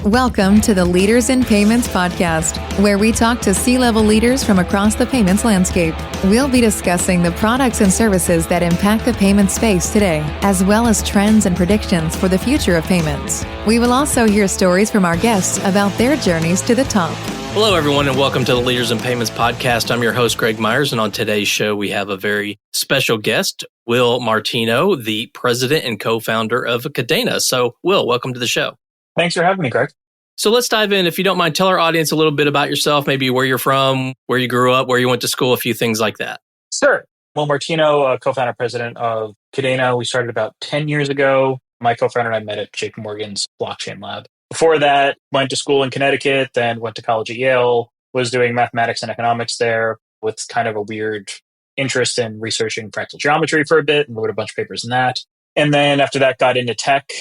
Welcome to the Leaders in Payments podcast, where we talk to C-level leaders from across the payments landscape. We'll be discussing the products and services that impact the payment space today, as well as trends and predictions for the future of payments. We will also hear stories from our guests about their journeys to the top. Hello, everyone, and welcome to the Leaders in Payments podcast. I'm your host, Greg Myers, and on today's show, we have a very special guest, Will Martino, the president and co-founder of Kadena. So, Will, welcome to the show. Thanks for having me, Greg. So let's dive in. If you don't mind, tell our audience a little bit about yourself, maybe where you're from, where you grew up, where you went to school, a few things like that. Sure. Will Martino, co-founder president of Kadena. We started about 10 years ago. My co-founder and I met at JP Morgan's blockchain lab. Before that, went to school in Connecticut, then went to college at Yale, was doing mathematics and economics there with kind of a weird interest in researching fractal geometry for a bit and wrote a bunch of papers in that. And then after that, got into tech.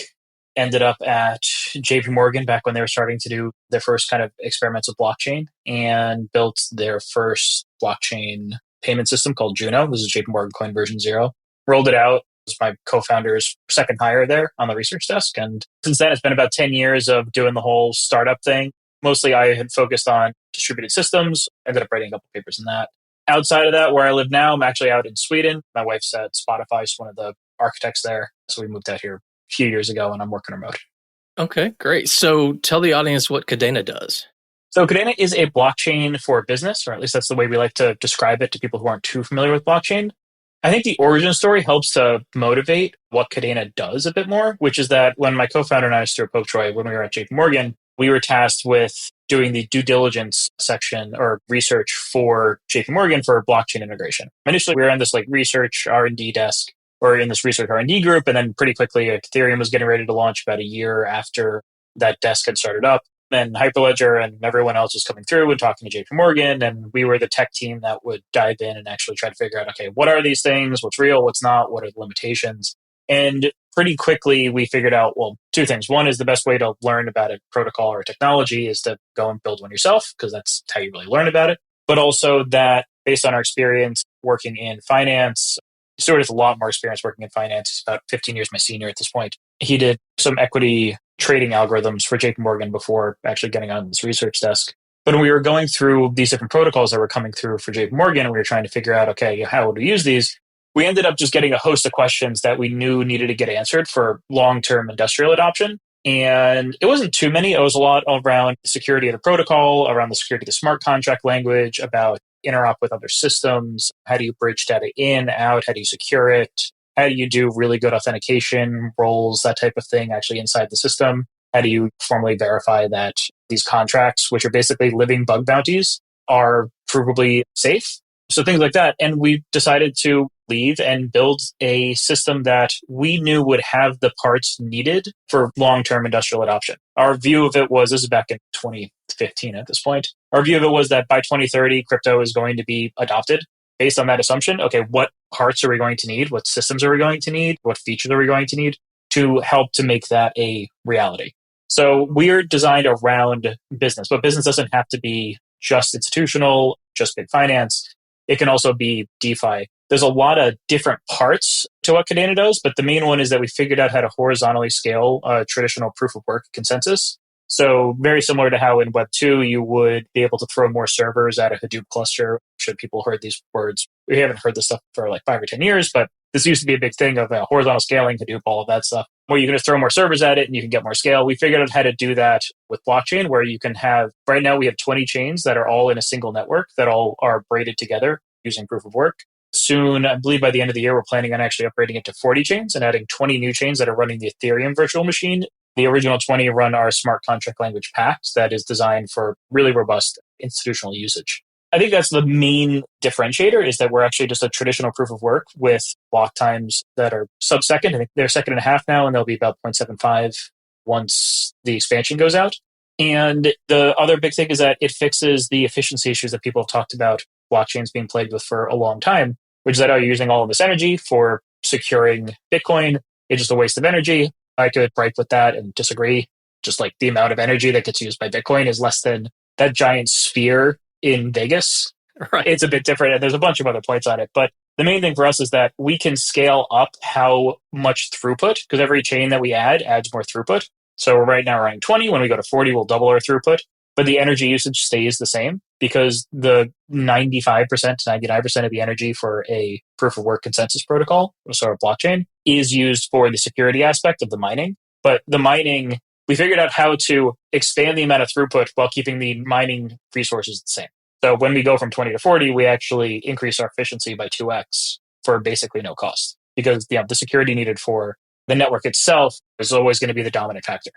Ended up at JP Morgan back when they were starting to do their first kind of experiments with blockchain and built their first blockchain payment system called Juno. This is JP Morgan Coin version 0. Rolled it out. It was my co-founder's second hire there on the research desk. And since then, it's been about 10 years of doing the whole startup thing. Mostly I had focused on distributed systems. Ended up writing a couple papers in that. Outside of that, where I live now, I'm actually out in Sweden. My wife's at Spotify. She's one of the architects there. So we moved out here few years ago, and I'm working remote. Okay, great. So tell the audience what Kadena does. So Kadena is a blockchain for business, or at least that's the way we like to describe it to people who aren't too familiar with blockchain. I think the origin story helps to motivate what Kadena does a bit more, which is that when my co-founder and I, Stuart Popetroy, when we were at JP Morgan, we were tasked with doing the due diligence section or research for JP Morgan for blockchain integration. Initially, we were on this research R&D desk, or in this research R&D group. And then pretty quickly, Ethereum was getting ready to launch about a year after that desk had started up. And Hyperledger and everyone else was coming through and talking to JP Morgan. And we were the tech team that would dive in and actually try to figure out, okay, what are these things? What's real? What's not? What are the limitations? And pretty quickly, we figured out, well, two things. One is the best way to learn about a protocol or a technology is to go and build one yourself, because that's how you really learn about it. But also that based on our experience working in finance, Stuart has a lot more experience working in finance. He's about 15 years my senior at this point. He did some equity trading algorithms for JP Morgan before actually getting on this research desk. But when we were going through these different protocols that were coming through for JP Morgan, and we were trying to figure out, okay, how would we use these? We ended up just getting a host of questions that we knew needed to get answered for long-term industrial adoption. And it wasn't too many. It was a lot around the security of the protocol, around the security of the smart contract language, about interop with other systems. How do you bridge data in, out? How do you secure it? How do you do really good authentication roles, that type of thing actually inside the system? How do you formally verify that these contracts, which are basically living bug bounties, are provably safe? So things like that. And we decided to leave and build a system that we knew would have the parts needed for long-term industrial adoption. Our view of it was, this is back in 2015 at this point, our view of it was that by 2030, crypto is going to be adopted. Based on that assumption, okay, what parts are we going to need? What systems are we going to need? What features are we going to need to help to make that a reality? So we're designed around business, but business doesn't have to be just institutional, just big finance. It can also be DeFi. There's a lot of different parts to what Kadena does, but the main one is that we figured out how to horizontally scale a traditional proof of work consensus. So very similar to how in Web 2, you would be able to throw more servers at a Hadoop cluster. Should people heard these words? We haven't heard this stuff for 5 or 10 years, but this used to be a big thing of horizontal scaling, Hadoop, all of that stuff, where you can just throw more servers at it and you can get more scale. We figured out how to do that with blockchain, where you can have, right now we have 20 chains that are all in a single network that all are braided together using proof of work. Soon, I believe by the end of the year, we're planning on actually upgrading it to 40 chains and adding 20 new chains that are running the Ethereum virtual machine. The original 20 run our smart contract language pact that is designed for really robust institutional usage. I think that's the main differentiator, is that we're actually just a traditional proof of work with block times that are sub-second. I think they're second and a half now, and they'll be about 0.75 once the expansion goes out. And the other big thing is that it fixes the efficiency issues that people have talked about blockchains being plagued with for a long time, which is that, you're using all of this energy for securing Bitcoin. It's just a waste of energy. I could gripe with that and disagree. Just like the amount of energy that gets used by Bitcoin is less than that giant sphere in Vegas. Right. It's a bit different, and there's a bunch of other points on it. But the main thing for us is that we can scale up how much throughput, because every chain that we add adds more throughput. So right now we're running 20. When we go to 40, we'll double our throughput, but the energy usage stays the same because the 95% to 99% of the energy for a proof of work consensus protocol, so a blockchain, is used for the security aspect of the mining. But the mining, we figured out how to expand the amount of throughput while keeping the mining resources the same. So when we go from 20 to 40, we actually increase our efficiency by 2x for basically no cost because the security needed for the network itself is always going to be the dominant factor.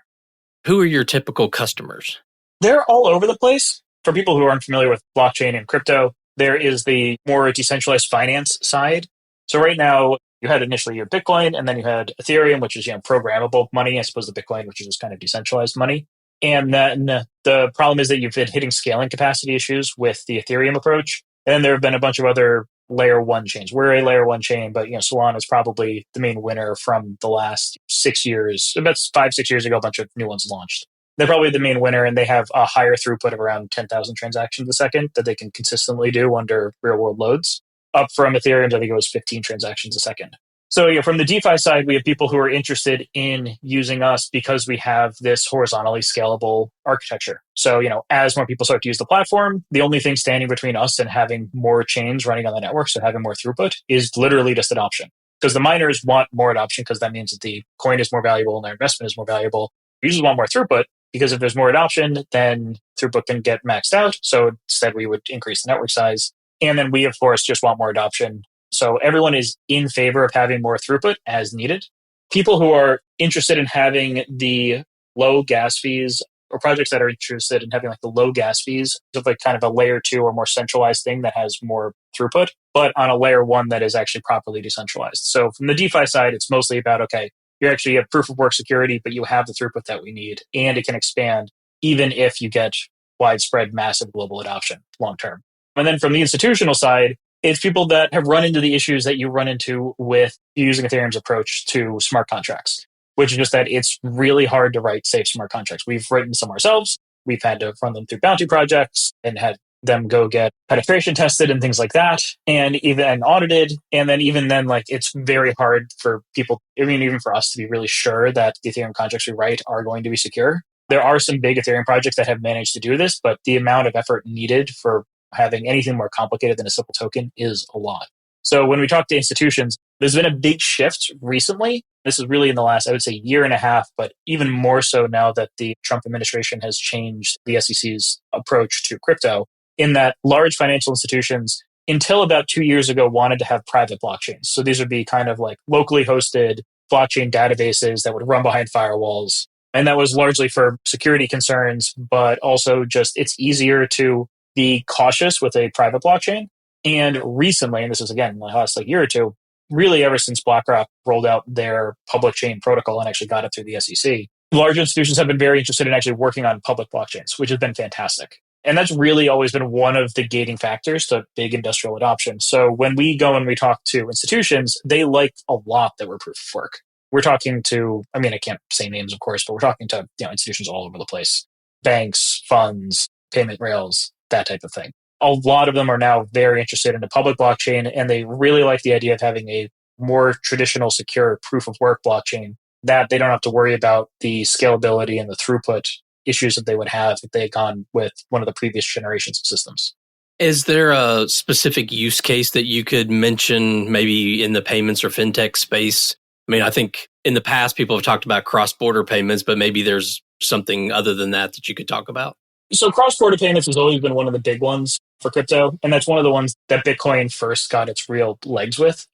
Who are your typical customers? They're all over the place. For people who aren't familiar with blockchain and crypto, there is the more decentralized finance side. So right now, you had initially your Bitcoin, and then you had Ethereum, which is programmable money, as opposed to Bitcoin, which is just kind of decentralized money. And then the problem is that you've been hitting scaling capacity issues with the Ethereum approach. And then there have been a bunch of other layer one chains. We're a layer one chain, but Solana is probably the main winner from the last 6 years. About 5-6 years ago, a bunch of new ones launched. They're probably the main winner, and they have a higher throughput of around 10,000 transactions a second that they can consistently do under real-world loads. Up from Ethereum, I think it was 15 transactions a second. So from the DeFi side, we have people who are interested in using us because we have this horizontally scalable architecture. So, as more people start to use the platform, the only thing standing between us and having more chains running on the network, so having more throughput, is literally just adoption. Because the miners want more adoption because that means that the coin is more valuable and their investment is more valuable. Users want more throughput because if there's more adoption, then throughput can get maxed out. So instead, we would increase the network size. And then we, of course, just want more adoption. So everyone is in favor of having more throughput as needed. People who are interested in having the low gas fees, or projects that are interested in having the low gas fees of kind of a layer 2 or more centralized thing that has more throughput, but on a layer 1 that is actually properly decentralized. So from the DeFi side, it's mostly about, okay, you actually have proof of work security, but you have the throughput that we need, and it can expand even if you get widespread, massive global adoption long term. And then from the institutional side, it's people that have run into the issues that you run into with using Ethereum's approach to smart contracts, which is just that it's really hard to write safe smart contracts. We've written some ourselves. We've had to run them through bounty projects and had them go get penetration tested and things like that, and even audited. And then even then, it's very hard for people, even for us, to be really sure that the Ethereum contracts we write are going to be secure. There are some big Ethereum projects that have managed to do this, but the amount of effort needed for having anything more complicated than a simple token is a lot. So when we talk to institutions, there's been a big shift recently. This is really in the last, I would say, year and a half, but even more so now that the Trump administration has changed the SEC's approach to crypto, in that large financial institutions, until about 2 years ago, wanted to have private blockchains. So these would be kind of locally hosted blockchain databases that would run behind firewalls. And that was largely for security concerns, but also just it's easier to be cautious with a private blockchain. And recently, and this is again in the last year or two, really ever since BlackRock rolled out their public chain protocol and actually got it through the SEC, large institutions have been very interested in actually working on public blockchains, which has been fantastic. And that's really always been one of the gating factors to big industrial adoption. So when we go and we talk to institutions, they like a lot that we're proof of work. We're talking to, I can't say names, of course, but we're talking to institutions all over the place, banks, funds, payment rails, that type of thing. A lot of them are now very interested in a public blockchain, and they really like the idea of having a more traditional, secure proof of work blockchain that they don't have to worry about the scalability and the throughput issues that they would have if they had gone with one of the previous generations of systems. Is there a specific use case that you could mention maybe in the payments or fintech space? I think in the past people have talked about cross-border payments, but maybe there's something other than that you could talk about. So cross-border payments has always been one of the big ones for crypto, and that's one of the ones that Bitcoin first got its real legs with.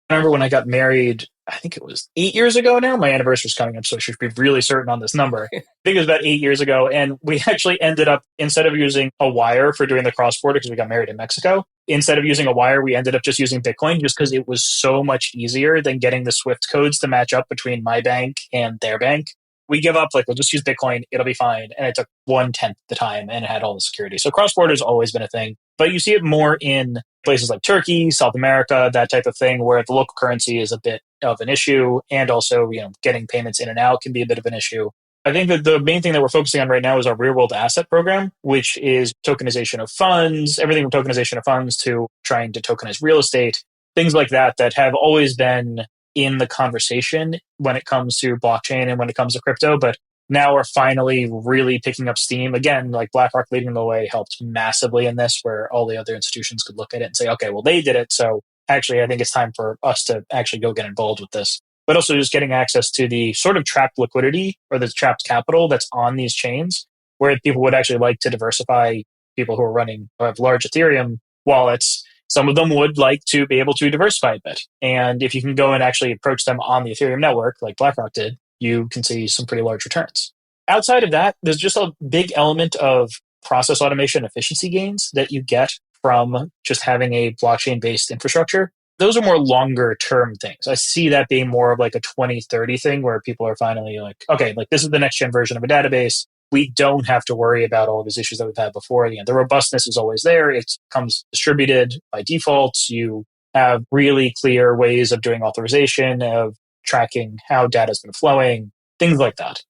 I remember when I got married, I think it was 8 years ago now. My anniversary is coming up, so I should be really certain on this number. I think it was about 8 years ago, and we actually ended up, instead of using a wire for doing the cross-border, because we got married in Mexico, instead of using a wire, we ended up just using Bitcoin just because it was so much easier than getting the SWIFT codes to match up between my bank and their bank. We give up, we'll just use Bitcoin, it'll be fine. And it took 1/10 the time and it had all the security. So cross-border has always been a thing, but you see it more in places like Turkey, South America, that type of thing, where the local currency is a bit of an issue. And also, getting payments in and out can be a bit of an issue. I think that the main thing that we're focusing on right now is our real world asset program, which is tokenization of funds, everything from tokenization of funds to trying to tokenize real estate, things like that have always been in the conversation when it comes to blockchain and when it comes to crypto, but now are finally really picking up steam. Again, like BlackRock leading the way helped massively in this, where all the other institutions could look at it and say, okay, well, they did it. So actually, I think it's time for us to actually go get involved with this. But also just getting access to the sort of trapped liquidity or the trapped capital that's on these chains, where people would actually like to diversify. People who are running or have large Ethereum wallets, some of them would like to be able to diversify a bit. And if you can go and actually approach them on the Ethereum network, like BlackRock did, you can see some pretty large returns. Outside of that, there's just a big element of process automation efficiency gains that you get from just having a blockchain-based infrastructure. Those are more longer term things. I see that being more of like a 2030 thing where people are finally like, okay, like this is the next gen version of a database. We don't have to worry about all of these issues that we've had before. The robustness is always there. It comes distributed by default. You have really clear ways of doing authorization, of tracking how data has been flowing, things like that.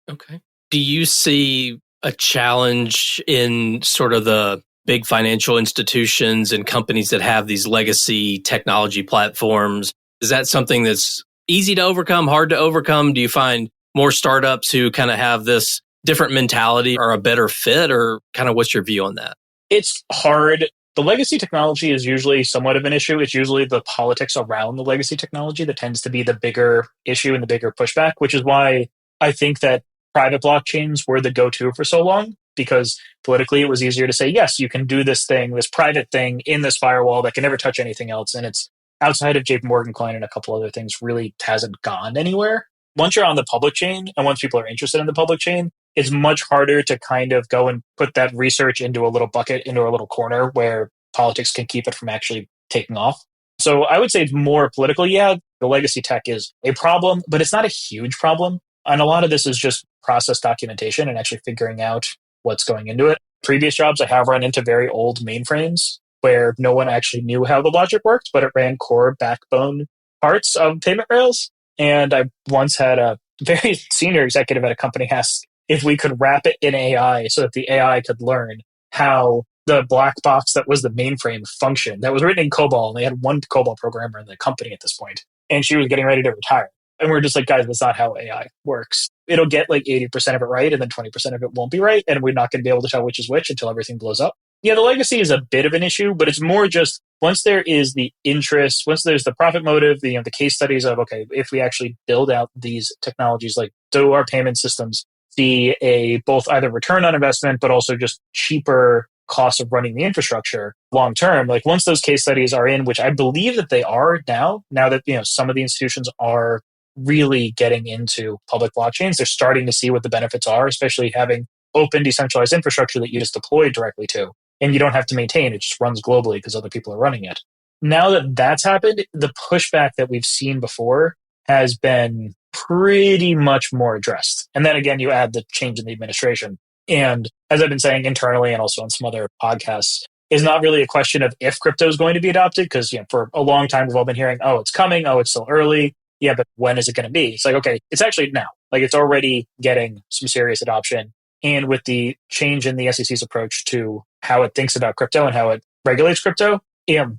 Okay. Do you see a challenge in sort of the big financial institutions and companies that have these legacy technology platforms? Is that something that's easy to overcome, hard to overcome? Do you find more startups who kind of have this different mentality are a better fit, or kind of what's your view on that? It's hard. The legacy technology is usually somewhat of an issue. It's usually the politics around the legacy technology that tends to be the bigger issue and the bigger pushback, which is why I think that private blockchains were the go-to for so long, because politically it was easier to say, yes, you can do this thing, this private thing in this firewall that can never touch anything else. And it's outside of JP Morgan Coin and a couple other things really hasn't gone anywhere. Once you're on the public chain and once people are interested in the public chain, it's much harder to kind of go and put that research into a little bucket, into a little corner where politics can keep it from actually taking off. So I would say it's more political. Yeah, the legacy tech is a problem, but it's not a huge problem. And a lot of this is just process documentation and actually figuring out what's going into it. Previous jobs, I have run into very old mainframes where no one actually knew how the logic worked, but it ran core backbone parts of payment rails. And I once had a very senior executive at a company ask if we could wrap it in AI so that the AI could learn how the black box that was the mainframe functioned. That was written in COBOL, and they had one COBOL programmer in the company at this point, and she was getting ready to retire. And we're just like, guys, that's not how AI works. It'll get like 80% of it right, and then 20% of it won't be right, and we're not going to be able to tell which is which until everything blows up. Yeah, the legacy is a bit of an issue, but it's more just once there is the interest, once there's the profit motive, the case studies of, okay, if we actually build out these technologies, like do our payment systems see a both either return on investment, but also just cheaper cost of running the infrastructure long term. Like once those case studies are in, which I believe that they are now that some of the institutions are really getting into public blockchains, they're starting to see what the benefits are, especially having open decentralized infrastructure that you just deploy directly to, and you don't have to maintain. It just runs globally because other people are running it. Now that that's happened, the pushback that we've seen before has been pretty much more addressed. And then again, you add the change in the administration. And as I've been saying internally and also on some other podcasts, is not really a question of if crypto is going to be adopted, because for a long time we've all been hearing, oh, it's coming, oh, it's still early. Yeah, but when is it going to be? It's like, okay, it's actually now. Like it's already getting some serious adoption. And with the change in the SEC's approach to how it thinks about crypto and how it regulates crypto,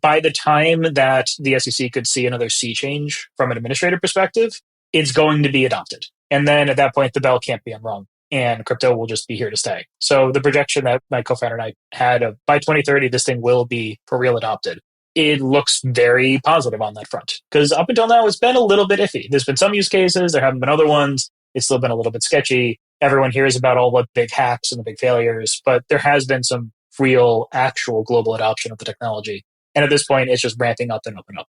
by the time that the SEC could see another sea change from an administrative perspective, it's going to be adopted. And then at that point, the bell can't be unrung and crypto will just be here to stay. So the projection that my co-founder and I had of by 2030, this thing will be for real adopted. It looks very positive on that front, because up until now, it's been a little bit iffy. There's been some use cases. There haven't been other ones. It's still been a little bit sketchy. Everyone hears about all the big hacks and the big failures, but there has been some real, actual global adoption of the technology. And at this point, it's just ramping up and up and up.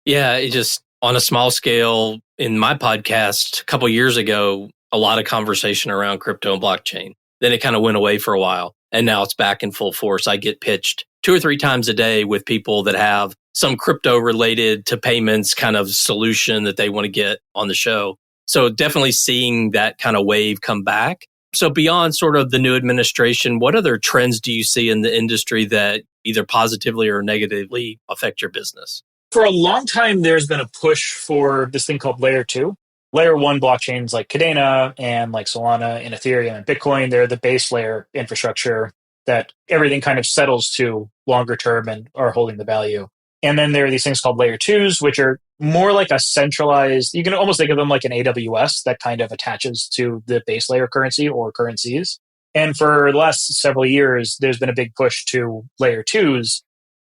Yeah, it just on a small scale, in my podcast a couple years ago, a lot of conversation around crypto and blockchain. Then it kind of went away for a while, and now it's back in full force. I get pitched 2 or 3 times a day with people that have some crypto related to payments kind of solution that they want to get on the show. So definitely seeing that kind of wave come back. So beyond sort of the new administration, what other trends do you see in the industry that either positively or negatively affect your business? For a long time, there's been a push for this thing called Layer 2. Layer 1 blockchains like Kadena and like Solana and Ethereum and Bitcoin, they're the base layer infrastructure that everything kind of settles to longer term and are holding the value. And then there are these things called layer twos, which are more like a centralized, you can almost think of them like an AWS that kind of attaches to the base layer currency or currencies. And for the last several years, there's been a big push to layer twos,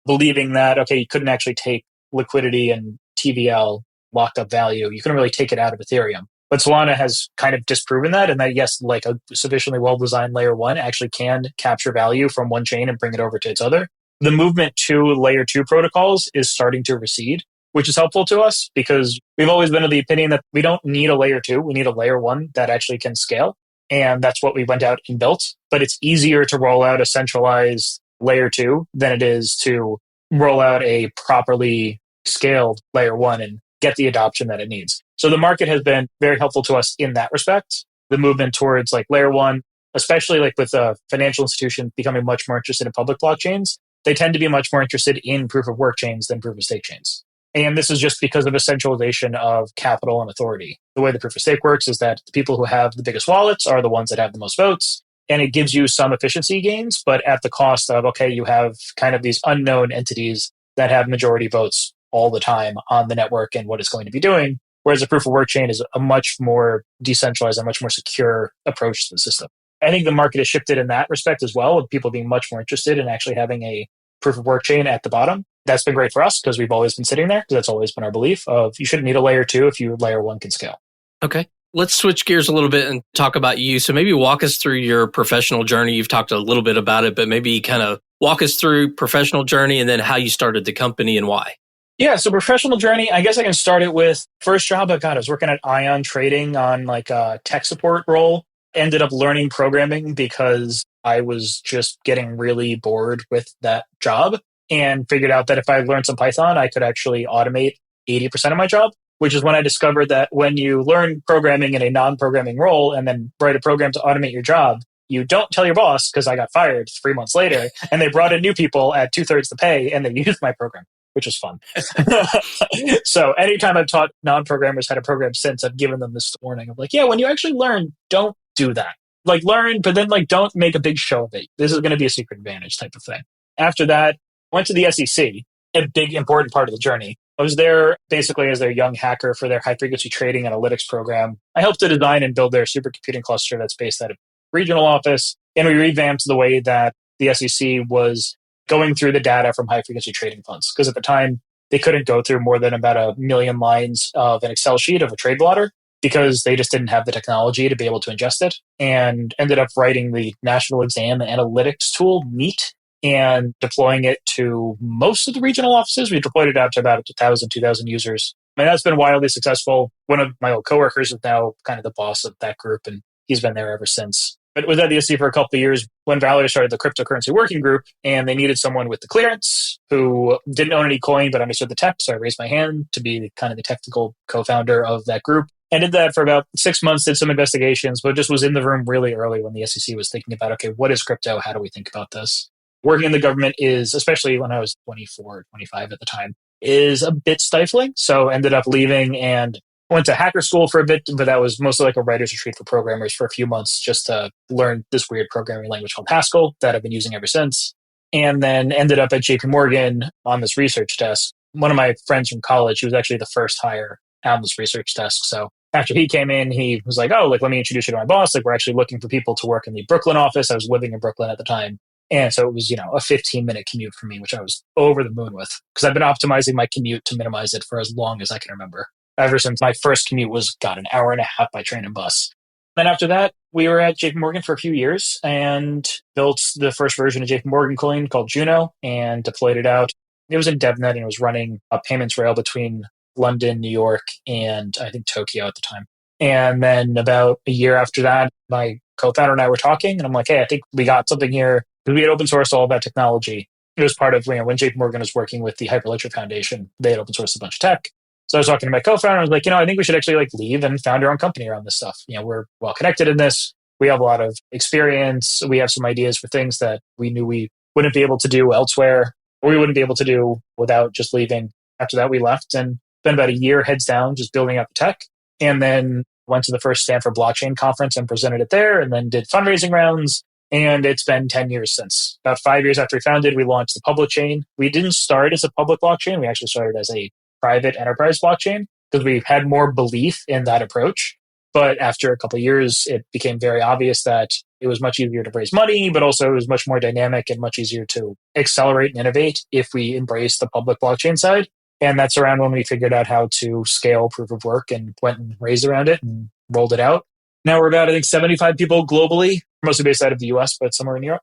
believing that, okay, you couldn't actually take liquidity and TVL, locked up value. You couldn't really take it out of Ethereum. But Solana has kind of disproven that, and that, yes, like a sufficiently well-designed layer one actually can capture value from one chain and bring it over to its other. The movement to layer two protocols is starting to recede, which is helpful to us because we've always been of the opinion that we don't need a layer two. We need a layer one that actually can scale. And that's what we went out and built. But it's easier to roll out a centralized layer two than it is to roll out a properly scaled layer one and get the adoption that it needs. So the market has been very helpful to us in that respect. The movement towards like layer one, especially like with financial institutions becoming much more interested in public blockchains, they tend to be much more interested in proof of work chains than proof of stake chains. And this is just because of a centralization of capital and authority. The way the proof of stake works is that the people who have the biggest wallets are the ones that have the most votes. And it gives you some efficiency gains, but at the cost of, okay, you have kind of these unknown entities that have majority votes all the time on the network and what it's going to be doing. Whereas a proof of work chain is a much more decentralized and much more secure approach to the system. I think the market has shifted in that respect as well, with people being much more interested in actually having a proof of work chain at the bottom. That's been great for us because we've always been sitting there, because that's always been our belief of you shouldn't need a layer two if you layer one can scale. Okay. Let's switch gears a little bit and talk about you. So maybe walk us through your professional journey. You've talked a little bit about it, but maybe kind of walk us through professional journey and then how you started the company and why. Yeah, so professional journey, I guess I can start it with first job I was working at Ion Trading on like a tech support role. Ended up learning programming because I was just getting really bored with that job and figured out that if I learned some Python, I could actually automate 80% of my job, which is when I discovered that when you learn programming in a non-programming role and then write a program to automate your job, you don't tell your boss, because I got fired 3 months later and they brought in new people at 2/3 the pay and they used my program, which was fun. So anytime I've taught non-programmers how to program since, I've given them this warning of like, yeah, when you actually learn, don't do that. Like learn, but then like don't make a big show of it. This is going to be a secret advantage type of thing. After that, went to the SEC, a big important part of the journey. I was there basically as their young hacker for their high frequency trading analytics program. I helped to design and build their supercomputing cluster that's based out of regional office. And we revamped the way that the SEC was going through the data from high frequency trading funds. Because at the time, they couldn't go through more than about 1 million lines of an Excel sheet of a trade blotter, because they just didn't have the technology to be able to ingest it, and ended up writing the national exam analytics tool, NEAT, and deploying it to most of the regional offices. We deployed it out to about 1,000, 2,000 users. And that's been wildly successful. One of my old coworkers is now kind of the boss of that group, and he's been there ever since. But was at the SEC for a couple of years when Valerie started the cryptocurrency working group, and they needed someone with the clearance who didn't own any coin but understood the tech. So I raised my hand to be kind of the technical co-founder of that group. And did that for about 6 months, did some investigations, but just was in the room really early when the SEC was thinking about, okay, what is crypto? How do we think about this? Working in the government is, especially when I was 24, 25 at the time, is a bit stifling. So ended up leaving and went to hacker school for a bit, but that was mostly like a writer's retreat for programmers for a few months just to learn this weird programming language called Haskell that I've been using ever since. And then ended up at JP Morgan on this research desk. One of my friends from college, he was actually the first hire on this research desk. So after he came in, he was like, oh, like, let me introduce you to my boss. Like, we're actually looking for people to work in the Brooklyn office. I was living in Brooklyn at the time. And so it was, a 15-minute commute for me, which I was over the moon with, because I've been optimizing my commute to minimize it for as long as I can remember. Ever since my first commute was, an hour and a half by train and bus. Then after that, we were at JP Morgan for a few years and built the first version of JP Morgan coin called Juno and deployed it out. It was in DevNet and it was running a payments rail between London, New York, and I think Tokyo at the time. And then about a year after that, my co-founder and I were talking, and I'm like, hey, I think we got something here. Because we had open sourced all of that technology. It was part of when JP Morgan was working with the Hyperledger Foundation, they had open sourced a bunch of tech. So I was talking to my co-founder, I was like, I think we should actually leave and found our own company around this stuff. We're well connected in this. We have a lot of experience. We have some ideas for things that we knew we wouldn't be able to do elsewhere, or we wouldn't be able to do without just leaving. After that, we left and spent about a year heads down, just building out the tech. And then went to the first Stanford blockchain conference and presented it there, and then did fundraising rounds. And it's been 10 years since. About 5 years after we founded, we launched the public chain. We didn't start as a public blockchain. We actually started as a private enterprise blockchain because we had more belief in that approach. But after a couple of years, it became very obvious that it was much easier to raise money, but also it was much more dynamic and much easier to accelerate and innovate if we embrace the public blockchain side. And that's around when we figured out how to scale proof of work and went and raised around it and rolled it out. Now we're about, I think, 75 people globally, mostly based out of the US, but somewhere in Europe.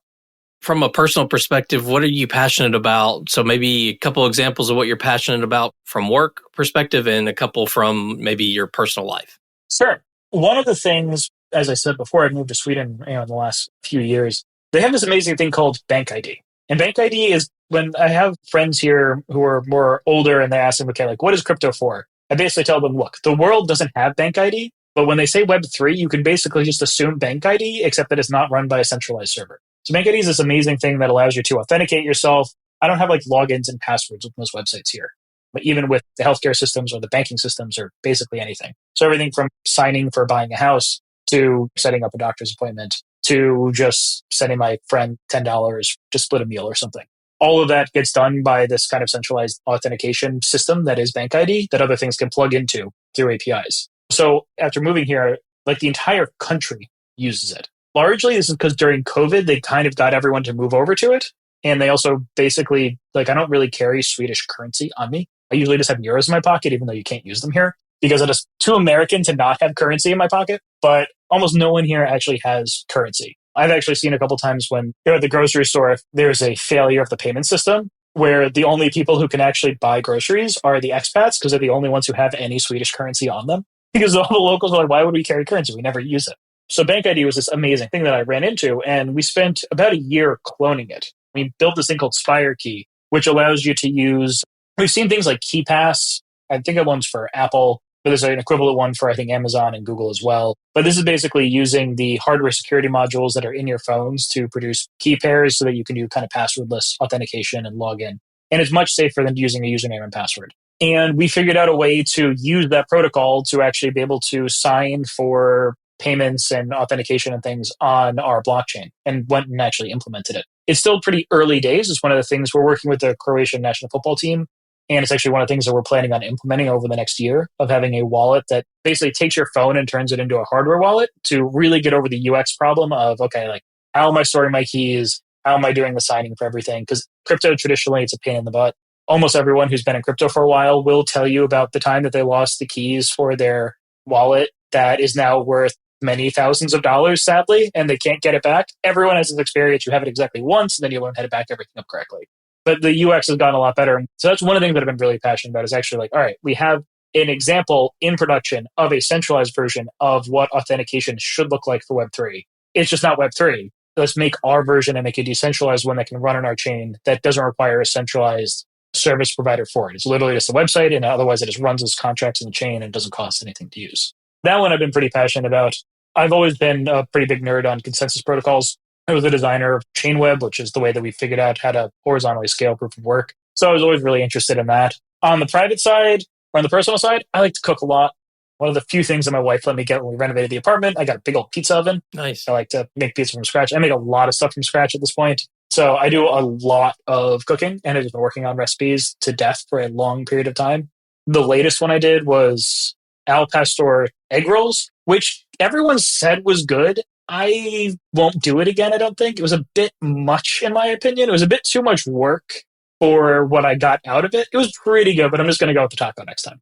From a personal perspective, what are you passionate about? So maybe a couple examples of what you're passionate about from work perspective and a couple from maybe your personal life. Sure. One of the things, as I said before, I moved to Sweden in the last few years. They have this amazing thing called Bank ID. And Bank ID is when I have friends here who are more older and they ask them, okay, like, what is crypto for? I basically tell them, look, the world doesn't have Bank ID, but when they say Web3, you can basically just assume Bank ID, except that it's not run by a centralized server. So Bank ID is this amazing thing that allows you to authenticate yourself. I don't have like logins and passwords with most websites here, but even with the healthcare systems or the banking systems or basically anything. So everything from signing for buying a house to setting up a doctor's appointment to just sending my friend $10 to split a meal or something. All of that gets done by this kind of centralized authentication system that is Bank ID that other things can plug into through APIs. So after moving here, like the entire country uses it. Largely, this is because during COVID, they kind of got everyone to move over to it. And they also basically, like, I don't really carry Swedish currency on me. I usually just have euros in my pocket, even though you can't use them here, because it is too American to not have currency in my pocket. But almost no one here actually has currency. I've actually seen a couple times when you're at the grocery store, if there's a failure of the payment system, where the only people who can actually buy groceries are the expats, because they're the only ones who have any Swedish currency on them. Because all the locals are like, why would we carry currency? We never use it. So Bank ID was this amazing thing that I ran into, and we spent about a year cloning it. We built this thing called SpireKey, which allows you to use, we've seen things like KeyPass. I think that one's for Apple, but there's an equivalent one for, I think, Amazon and Google as well. But this is basically using the hardware security modules that are in your phones to produce key pairs so that you can do kind of passwordless authentication and log in. And it's much safer than using a username and password. And we figured out a way to use that protocol to actually be able to sign for payments and authentication and things on our blockchain and went and actually implemented it. It's still pretty early days. It's one of the things we're working with the Croatian national football team. And it's actually one of the things that we're planning on implementing over the next year of having a wallet that basically takes your phone and turns it into a hardware wallet to really get over the UX problem of, okay, like, how am I storing my keys? How am I doing the signing for everything? Because crypto, traditionally, it's a pain in the butt. Almost everyone who's been in crypto for a while will tell you about the time that they lost the keys for their wallet that is now worth many thousands of dollars, sadly, and they can't get it back. Everyone has this experience. You have it exactly once, and then you learn how to back everything up correctly. But the UX has gotten a lot better. So that's one of the things that I've been really passionate about is actually like, all right, we have an example in production of a centralized version of what authentication should look like for Web3. It's just not Web3. Let's make our version and make a decentralized one that can run on our chain that doesn't require a centralized service provider for it. It's literally just a website, and otherwise it just runs as contracts in the chain and doesn't cost anything to use. That one I've been pretty passionate about. I've always been a pretty big nerd on consensus protocols. I was a designer of Chainweb, which is the way that we figured out how to horizontally scale proof of work. So I was always really interested in that. On the private side, or on the personal side, I like to cook a lot. One of the few things that my wife let me get when we renovated the apartment, I got a big old pizza oven. Nice. I like to make pizza from scratch. I make a lot of stuff from scratch at this point. So I do a lot of cooking, and I've just been working on recipes to death for a long period of time. The latest one I did was al pastor egg rolls, which everyone said was good. I won't do it again, I don't think. It was a bit much, in my opinion. It was a bit too much work for what I got out of it. It was pretty good, but I'm just going to go with the taco next time.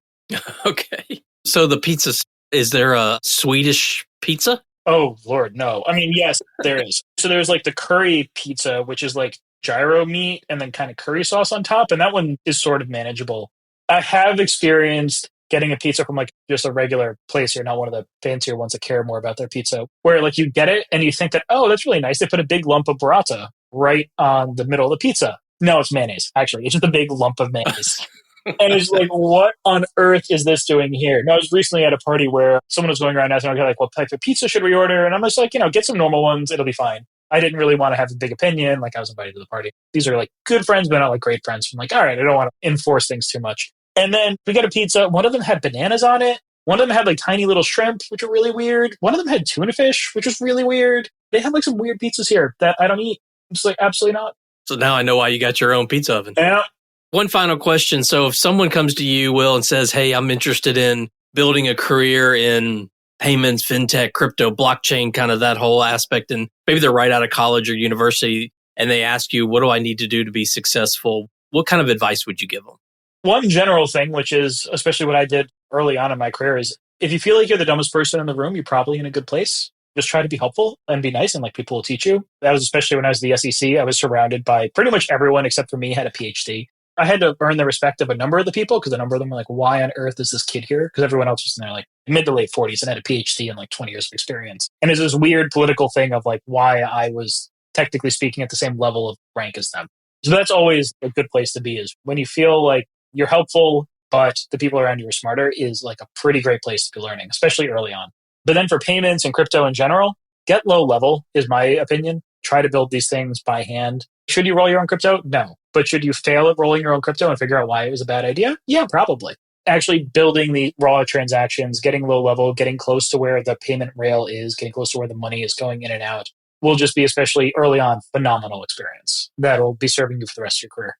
Okay. So the pizza, is there a Swedish pizza? Oh, Lord, no. I mean, yes, there is. So there's like the curry pizza, which is like gyro meat and then kind of curry sauce on top. And that one is sort of manageable. I have experienced getting a pizza from like just a regular place here, not one of the fancier ones that care more about their pizza, where like you get it and you think that, oh, that's really nice. They put a big lump of burrata right on the middle of the pizza. No, it's mayonnaise. Actually, it's just a big lump of mayonnaise. And it's like, what on earth is this doing here? Now, I was recently at a party where someone was going around asking, okay, like, what type of pizza should we order? And I'm just like, get some normal ones. It'll be fine. I didn't really want to have a big opinion. Like, I was invited to the party. These are like good friends, but not like great friends. I'm like, all right, I don't want to enforce things too much. And then we got a pizza. One of them had bananas on it. One of them had like tiny little shrimp, which are really weird. One of them had tuna fish, which was really weird. They have like some weird pizzas here that I don't eat. I'm just like, absolutely not. So now I know why you got your own pizza oven. Yeah. One final question. So if someone comes to you, Will, and says, hey, I'm interested in building a career in payments, fintech, crypto, blockchain, kind of that whole aspect, and maybe they're right out of college or university, and they ask you, what do I need to do to be successful? What kind of advice would you give them? One general thing, which is especially what I did early on in my career, is if you feel like you're the dumbest person in the room, you're probably in a good place. Just try to be helpful and be nice, and like people will teach you. That was especially when I was the SEC. I was surrounded by pretty much everyone except for me had a PhD. I had to earn the respect of a number of the people because a number of them were like, why on earth is this kid here? Because everyone else was in their like mid to late 40s and had a PhD and like 20 years of experience. And it's this weird political thing of like why I was technically speaking at the same level of rank as them. So that's always a good place to be, is when you feel like you're helpful, but the people around you are smarter, is like a pretty great place to be learning, especially early on. But then for payments and crypto in general, get low level is my opinion. Try to build these things by hand. Should you roll your own crypto? No. But should you fail at rolling your own crypto and figure out why it was a bad idea? Yeah, probably. Actually building the raw transactions, getting low level, getting close to where the payment rail is, getting close to where the money is going in and out will just be, especially early on, phenomenal experience that will be serving you for the rest of your career.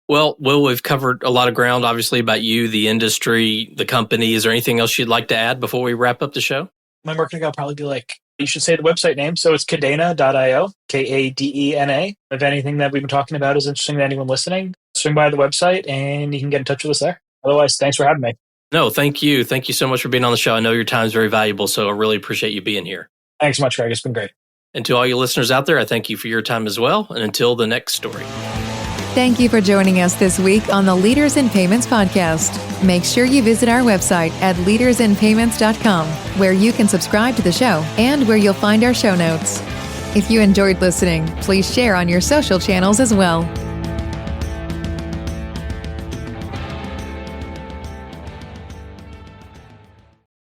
Well, Will, we've covered a lot of ground, obviously, about you, the industry, the company. Is there anything else you'd like to add before we wrap up the show? My marketing guy will probably be like, you should say the website name. So it's kadena.io, Kadena. If anything that we've been talking about is interesting to anyone listening, swing by the website and you can get in touch with us there. Otherwise, thanks for having me. No, thank you. Thank you so much for being on the show. I know your time is very valuable, so I really appreciate you being here. Thanks so much, Greg. It's been great. And to all you listeners out there, I thank you for your time as well. And until the next story. Thank you for joining us this week on the Leaders in Payments podcast. Make sure you visit our website at leadersinpayments.com, where you can subscribe to the show and where you'll find our show notes. If you enjoyed listening, please share on your social channels as well.